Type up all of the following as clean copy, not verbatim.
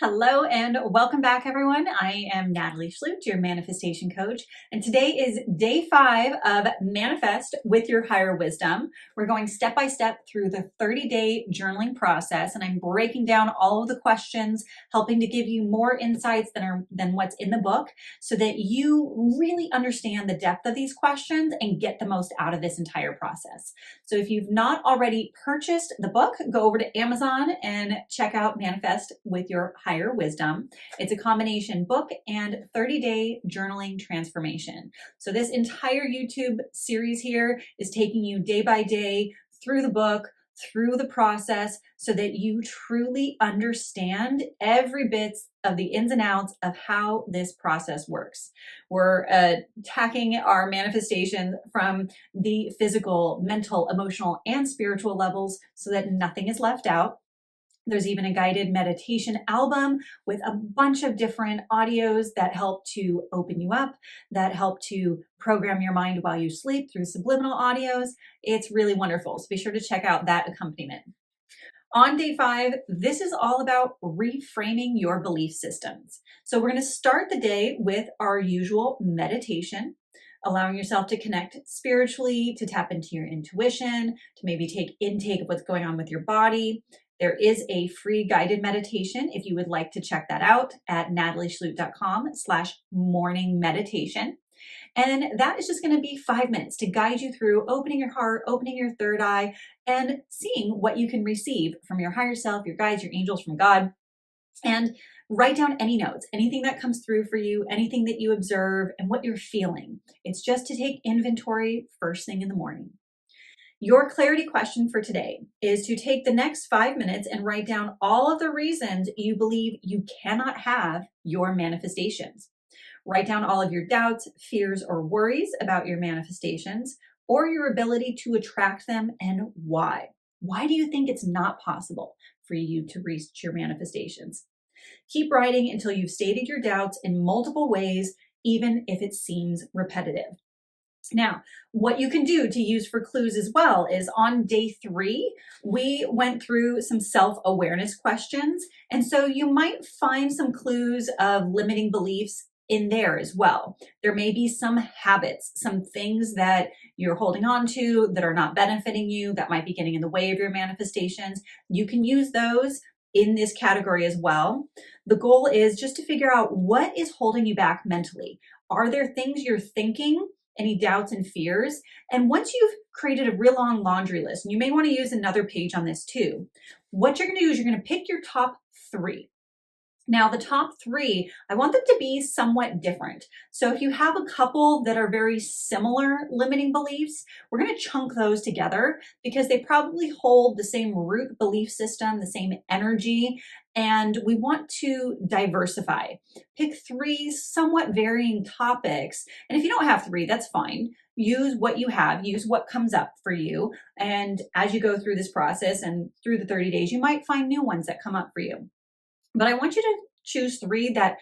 Hello and welcome back, everyone. I am Natalie Schlute, your manifestation coach, and today is day 5 of Manifest with Your Higher Wisdom. We're going step by step through the 30-day journaling process, and I'm breaking down all of the questions, helping to give you more insights than what's in the book so that you really understand the depth of these questions and get the most out of this entire process. So if you've not already purchased the book, go over to Amazon and check out Manifest with Your Higher Wisdom. It's a combination book and 30-day journaling transformation. So this entire YouTube series here is taking you day by day through the book, through the process, so that you truly understand every bit of the ins and outs of how this process works. We're attacking our manifestation from the physical, mental, emotional, and spiritual levels so that nothing is left out. There's even a guided meditation album with a bunch of different audios that help to open you up, that help to program your mind while you sleep through subliminal audios. It's really wonderful. So be sure to check out that accompaniment. On day 5, this is all about reframing your belief systems. So we're going to start the day with our usual meditation, allowing yourself to connect spiritually, to tap into your intuition, to maybe take intake of what's going on with your body. There is a free guided meditation if you would like to check that out at natalieschlute.com/morning meditation. And that is just going to be 5 minutes to guide you through opening your heart, opening your third eye, and seeing what you can receive from your higher self, your guides, your angels, from God. And write down any notes, anything that comes through for you, anything that you observe, and what you're feeling. It's just to take inventory first thing in the morning. Your clarity question for today is to take the next 5 minutes and write down all of the reasons you believe you cannot have your manifestations. Write down all of your doubts, fears, or worries about your manifestations or your ability to attract them and why. Why do you think it's not possible for you to reach your manifestations? Keep writing until you've stated your doubts in multiple ways, even if it seems repetitive. Now, what you can do to use for clues as well is on day 3, we went through some self-awareness questions. And so you might find some clues of limiting beliefs in there as well. There may be some habits, some things that you're holding on to that are not benefiting you, that might be getting in the way of your manifestations. You can use those in this category as well. The goal is just to figure out what is holding you back mentally. Are there things you're thinking? Any doubts and fears? And once you've created a real long laundry list, and you may want to use another page on this too, what you're going to do is you're going to pick your top 3. Now, the top 3, I want them to be somewhat different. So if you have a couple that are very similar limiting beliefs, we're going to chunk those together because they probably hold the same root belief system, the same energy, and we want to diversify. Pick 3 somewhat varying topics. And if you don't have 3, that's fine. Use what you have, use what comes up for you. And as you go through this process and through the 30 days, you might find new ones that come up for you. But I want you to choose 3 that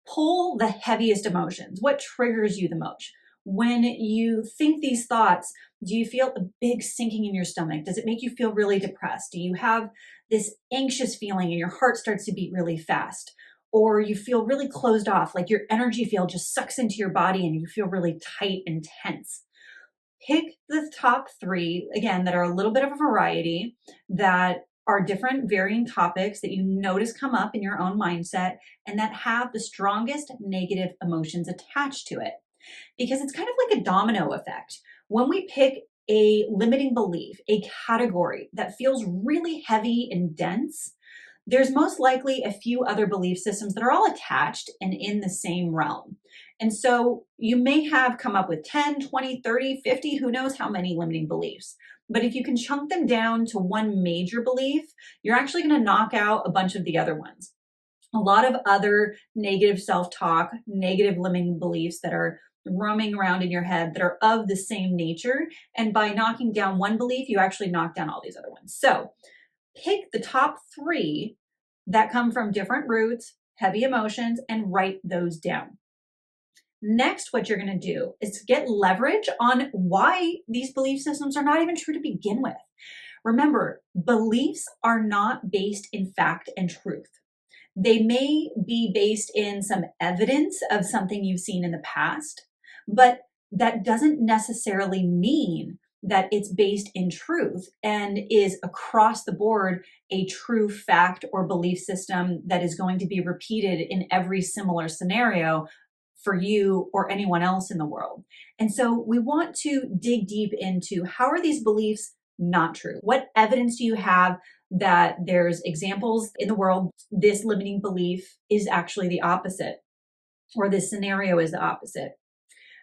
pull the heaviest emotions. What triggers you the most? When you think these thoughts, do you feel a big sinking in your stomach? Does it make you feel really depressed? Do you have this anxious feeling and your heart starts to beat really fast? Or you feel really closed off, like your energy field just sucks into your body and you feel really tight and tense? Pick the top 3, again, that are a little bit of a variety, that are different varying topics that you notice come up in your own mindset and that have the strongest negative emotions attached to it. Because it's kind of like a domino effect. When we pick a limiting belief, a category that feels really heavy and dense, there's most likely a few other belief systems that are all attached and in the same realm. And so you may have come up with 10, 20, 30, 50, who knows how many limiting beliefs. But if you can chunk them down to one major belief, you're actually going to knock out a bunch of the other ones. A lot of other negative self-talk, negative limiting beliefs that are roaming around in your head that are of the same nature. And by knocking down one belief, you actually knock down all these other ones. So pick the top 3 that come from different roots, heavy emotions, and write those down. Next, what you're going to do is get leverage on why these belief systems are not even true to begin with. Remember, beliefs are not based in fact and truth. They may be based in some evidence of something you've seen in the past, but that doesn't necessarily mean that it's based in truth and is across the board a true fact or belief system that is going to be repeated in every similar scenario for you or anyone else in the world. And so we want to dig deep into, how are these beliefs not true? What evidence do you have that there's examples in the world this limiting belief is actually the opposite, or this scenario is the opposite?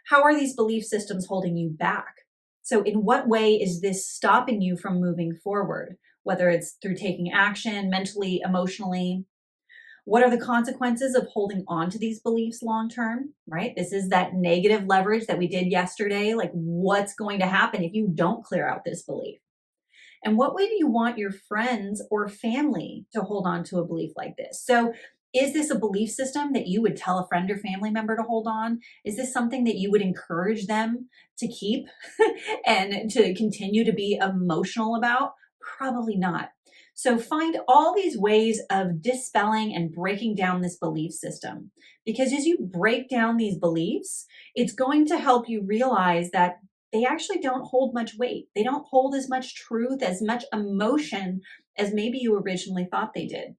How are these belief systems holding you back? So in what way is this stopping you from moving forward, whether it's through taking action mentally, emotionally? What are the consequences of holding on to these beliefs long term, right? This is that negative leverage that we did yesterday. Like, what's going to happen if you don't clear out this belief? And what way do you want your friends or family to hold on to a belief like this? So, is this a belief system that you would tell a friend or family member to hold on? Is this something that you would encourage them to keep and to continue to be emotional about? Probably not. So find all these ways of dispelling and breaking down this belief system. Because as you break down these beliefs, it's going to help you realize that they actually don't hold much weight. They don't hold as much truth, as much emotion as maybe you originally thought they did.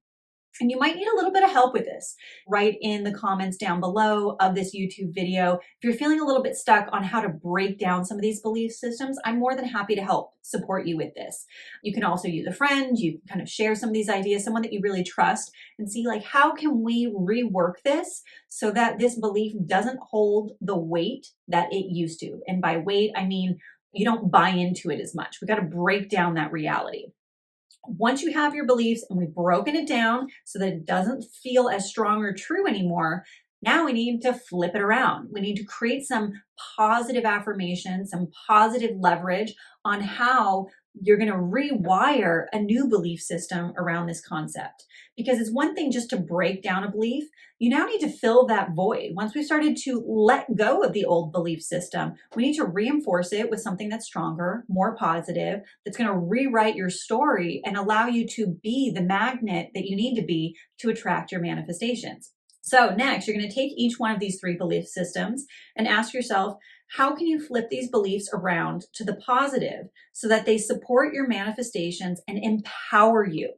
And you might need a little bit of help with this. Write in the comments down below of this YouTube video. If you're feeling a little bit stuck on how to break down some of these belief systems, I'm more than happy to help support you with this. You can also use a friend. You can kind of share some of these ideas, someone that you really trust, and see, like, how can we rework this so that this belief doesn't hold the weight that it used to? And by weight, I mean, you don't buy into it as much. We got to break down that reality. Once you have your beliefs and we've broken it down so that it doesn't feel as strong or true anymore, now we need to flip it around. We need to create some positive affirmation, some positive leverage on how you're going to rewire a new belief system around this concept. Because it's one thing just to break down a belief. You now need to fill that void. Once we started to let go of the old belief system, we need to reinforce it with something that's stronger, more positive, that's going to rewrite your story and allow you to be the magnet that you need to be to attract your manifestations. So next, you're going to take each one of these three belief systems and ask yourself, how can you flip these beliefs around to the positive so that they support your manifestations and empower you?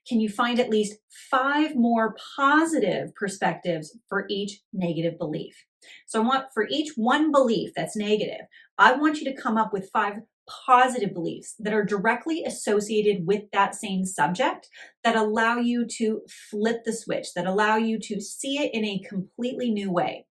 Can you find at least 5 more positive perspectives for each negative belief? So I want, for each one belief that's negative, I want you to come up with 5 positive beliefs that are directly associated with that same subject, that allow you to flip the switch, that allow you to see it in a completely new way.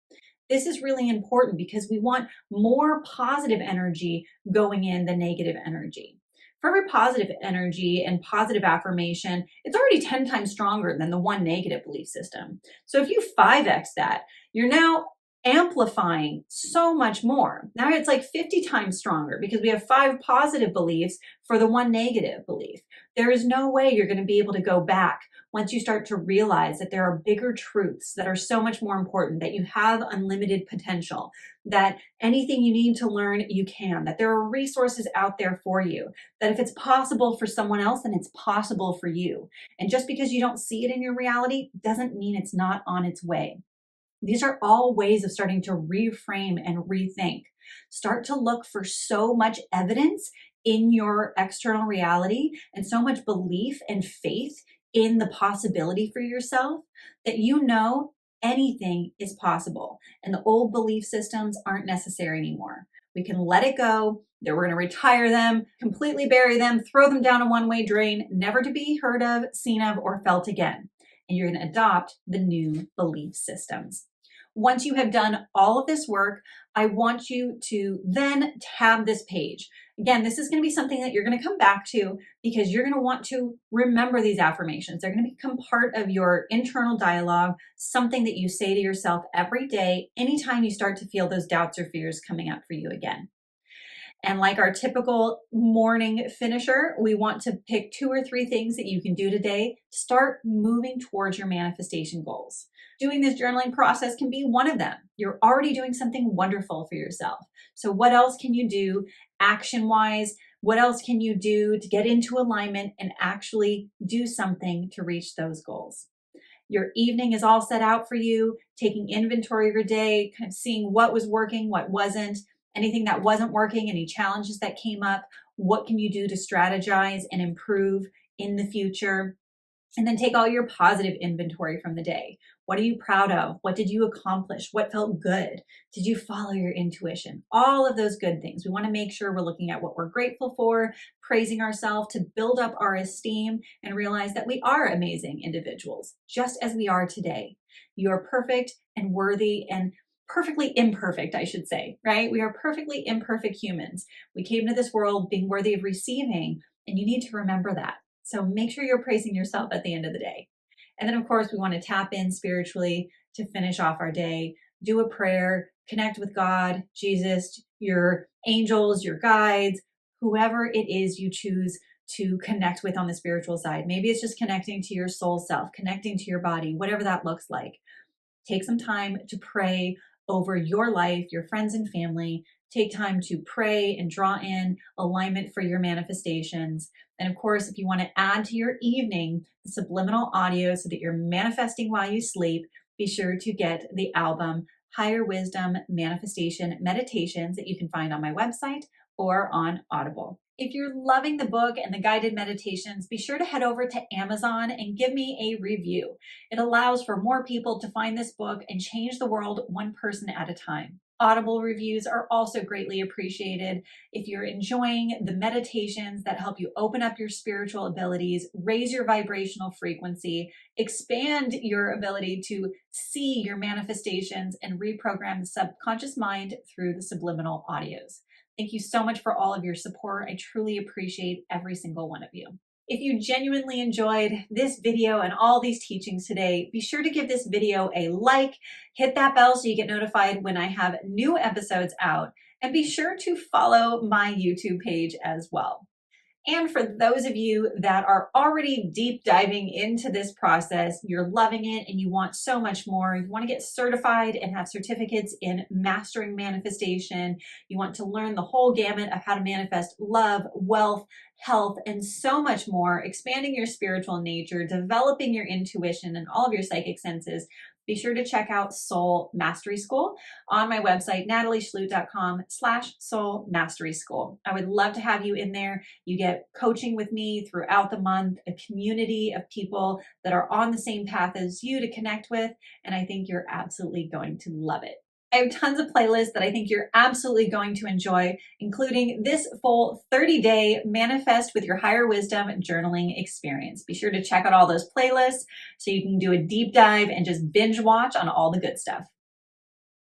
This is really important because we want more positive energy going in than negative energy. For every positive energy and positive affirmation, it's already 10 times stronger than the one negative belief system. So if you 5x that, you're now amplifying so much more. Now it's like 50 times stronger because we have 5 positive beliefs for the one negative belief. There is no way you're going to be able to go back once you start to realize that there are bigger truths that are so much more important, that you have unlimited potential, that anything you need to learn, you can, that there are resources out there for you, that if it's possible for someone else, then it's possible for you. And just because you don't see it in your reality doesn't mean it's not on its way. These are all ways of starting to reframe and rethink. Start to look for so much evidence in your external reality and so much belief and faith in the possibility for yourself that you know anything is possible and the old belief systems aren't necessary anymore. We can let it go. That we're going to retire them, completely bury them, throw them down a one-way drain, never to be heard of, seen of, or felt again. And you're going to adopt the new belief systems. Once you have done all of this work, I want you to then tab this page. Again, this is going to be something that you're going to come back to because you're going to want to remember these affirmations. They're going to become part of your internal dialogue, something that you say to yourself every day, anytime you start to feel those doubts or fears coming up for you again. And like our typical morning finisher, we want to pick 2 or 3 things that you can do today to start moving towards your manifestation goals. Doing this journaling process can be one of them. You're already doing something wonderful for yourself. So what else can you do action-wise? What else can you do to get into alignment and actually do something to reach those goals? Your evening is all set out for you, taking inventory of your day, kind of seeing what was working, what wasn't, anything that wasn't working, any challenges that came up, what can you do to strategize and improve in the future? And then take all your positive inventory from the day. What are you proud of? What did you accomplish? What felt good? Did you follow your intuition? All of those good things. We want to make sure we're looking at what we're grateful for, praising ourselves to build up our esteem and realize that we are amazing individuals, just as we are today. You are perfect and worthy and perfectly imperfect, I should say, right? We are perfectly imperfect humans. We came to this world being worthy of receiving, and you need to remember that. So make sure you're praising yourself at the end of the day. And then, of course, we want to tap in spiritually to finish off our day, do a prayer, connect with God, Jesus, your angels, your guides, whoever it is you choose to connect with on the spiritual side. Maybe it's just connecting to your soul self, connecting to your body, whatever that looks like. Take some time to pray over your life, your friends and family. Take time to pray and draw in alignment for your manifestations. And of course, if you want to add to your evening the subliminal audio so that you're manifesting while you sleep, be sure to get the album Higher Wisdom Manifestation Meditations that you can find on my website or on Audible. If you're loving the book and the guided meditations, be sure to head over to Amazon and give me a review. It allows for more people to find this book and change the world one person at a time. Audible reviews are also greatly appreciated. If you're enjoying the meditations that help you open up your spiritual abilities, raise your vibrational frequency, expand your ability to see your manifestations, and reprogram the subconscious mind through the subliminal audios. Thank you so much for all of your support. I truly appreciate every single one of you. If you genuinely enjoyed this video and all these teachings today, be sure to give this video a like, hit that bell so you get notified when I have new episodes out, and be sure to follow my YouTube page as well. And for those of you that are already deep diving into this process, you're loving it and you want so much more, you want to get certified and have certificates in mastering manifestation, you want to learn the whole gamut of how to manifest love, wealth, health, and so much more, expanding your spiritual nature, developing your intuition and all of your psychic senses, be sure to check out Soul Mastery School on my website, natalieschlute.com/Soul Mastery School. I would love to have you in there. You get coaching with me throughout the month, a community of people that are on the same path as you to connect with, and I think you're absolutely going to love it. I have tons of playlists that I think you're absolutely going to enjoy, including this full 30-day Manifest with Your Higher Wisdom journaling experience. Be sure to check out all those playlists so you can do a deep dive and just binge watch on all the good stuff.